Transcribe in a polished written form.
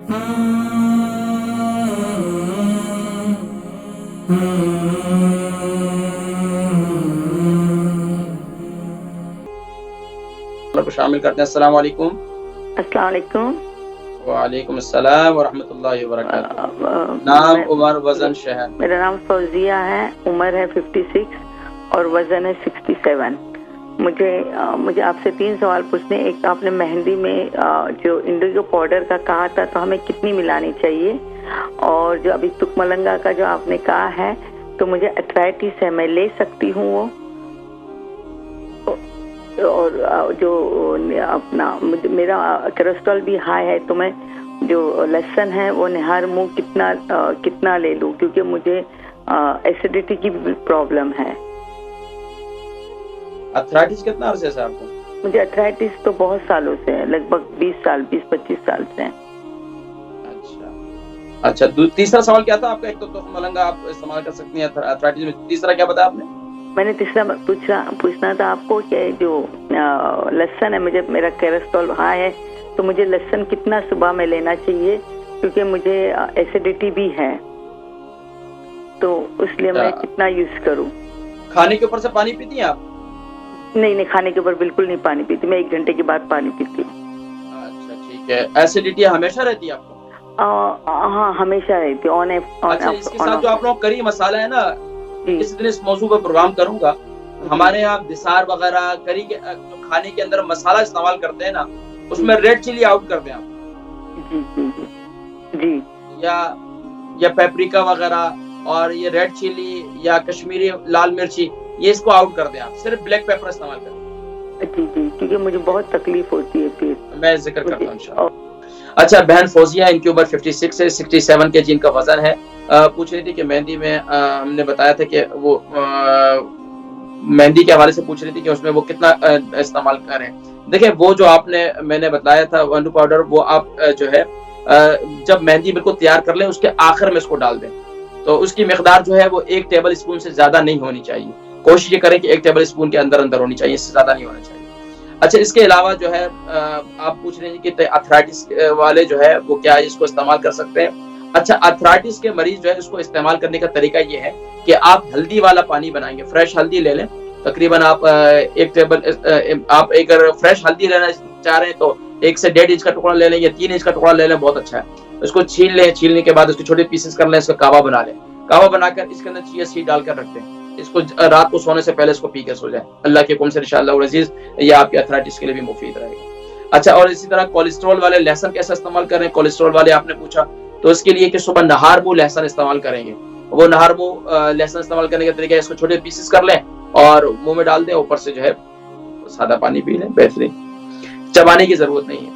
को शामिल करते हैं। अस्सलाम वालेकुम। अस्सलाम वालेकुम। वालेकुम अस्सलाम व रहमतुल्लाहि व बरकातुहू। नाम, उम्र, वजन, शहर। मेरा नाम फौजिया है, उम्र है 56 और वजन है 67। मुझे आपसे 3 सवाल पूछने। एक, आपने मेहंदी में जो इंडिगो पाउडर का कहा था, तो हमें कितनी मिलानी चाहिए? और जो अभी तुकमलंगा का जो आपने कहा है, तो मुझे अर्थराइटिस है, मैं ले सकती हूँ वो? और जो अपना मेरा कोलेस्ट्रॉल भी हाई है, तो मैं जो लहसुन है वो निहार मुंह कितना ले लूं? क्योंकि मुझे एसिडिटी की प्रॉब्लम है। अर्थराइटिस कितना अर्से से आपको? मुझे अर्थराइटिस तो बहुत सालों से है, लगभग 20-25 साल से है। अच्छा, तीसरा सवाल क्या था आपका? एक तो तुकमलंगा आप इस्तेमाल कर सकती हैं अर्थराइटिस में, तीसरा क्या बताया आपने? मैंने तीसरा पूछना था आपको कि जो लहसुन है, मेरा कोलेस्ट्रॉल हाई है, तो मुझे लहसुन कितना सुबह में लेना चाहिए? क्योंकि मुझे एसिडिटी भी है, तो इसलिए मैं कितना यूज करूं? खाने के ऊपर से पानी पीती हैं आप? नहीं, खाने के ऊपर बिल्कुल नहीं पानी पीती, मैं 1 घंटे के बाद पानी पीती हूँ। अच्छा, ठीक है। एसिडिटी हमेशा रहती है आपको? हाँ, हमेशा रहती है। अच्छा, इसके साथ जो आप लोग करी मसाला है ना, इस दिन इस मौजू पर प्रोग्राम करूंगा। हमारे यहाँ दिसार वगैरह करी के जो खाने के अंदर मसाला इस्तेमाल करते हैं ना, उसमें रेड चिली आउट कर दें आप। जी। या पेपरिका वगैरह, और ये रेड चिली या कश्मीरी लाल मिर्ची, ये इसको आउट कर दें आप। सिर्फ ब्लैक पेपर इस्तेमाल करें। जी, क्योंकि मुझे बहुत तकलीफ होती है फिर। मैं जिक्र करता हूँ इंशाअल्लाह। अच्छा, बहन फौजिया, इनकी उम्र 56 से 67 के जिनका वजन है, पूछ रही थी कि मेहंदी में हमने बताया था कि वो मेहंदी के हवाले से पूछ रही थी कि उसमें वो कितना इस्तेमाल करें। देखिए, वो जो मैंने बताया था वंडू पाउडर, वो आप जो है जब मेहंदी बिल्कुल तैयार कर लें, उसके आखिर में इसको डाल दें। तो उसकी मिकदार जो है वो 1 टेबल स्पून से ज्यादा नहीं होनी चाहिए। कोशिश ये करें कि 1 टेबल स्पून के अंदर होनी चाहिए, इससे ज्यादा नहीं होना चाहिए। अच्छा, इसके अलावा जो है आप पूछ रहे हैं कि अर्थराइटिस वाले जो है वो क्या इसको इस्तेमाल कर सकते हैं? अच्छा, अर्थराइटिस के मरीज जो है इसको इस्तेमाल करने का तरीका ये है कि आप हल्दी वाला पानी बनाएंगे। फ्रेश हल्दी ले लें, तकरीबन आप 1 टेबल, आप अगर फ्रेश हल्दी लेना चाह रहे हैं तो 1 से 1.5 इंच का टुकड़ा ले लें या 3 इंच का टुकड़ा ले लें, बहुत अच्छा है। इसको छील लें, छीलने के बाद उसके छोटे पीसेस कर लें, इसका कावा बना लें। कावा बनाकर इसके अंदर चिया सीड डालकर रख दें। इसको रात को सोने से पहले इसको पी के सो जाए। अल्लाह के हुक्म से इंशाअल्लाह अज़ीज़ ये आपके अर्थराइटिस के लिए भी मुफीद रहेगा। अच्छा, और इसी तरह कोलेस्ट्रॉल वाले लहसुन कैसा इस्तेमाल करें? कोलेस्ट्रॉल वाले आपने पूछा, तो इसके लिए कि सुबह नहार मुंह लहसुन इस्तेमाल करेंगे। वो नहार मुंह लहसुन इस्तेमाल करने का तरीका है, इसको छोटे पीसेस कर लें और मुंह में डाल दें, ऊपर से जो है सादा पानी पी लें, बेहतरीन। चबाने की जरूरत नहीं है।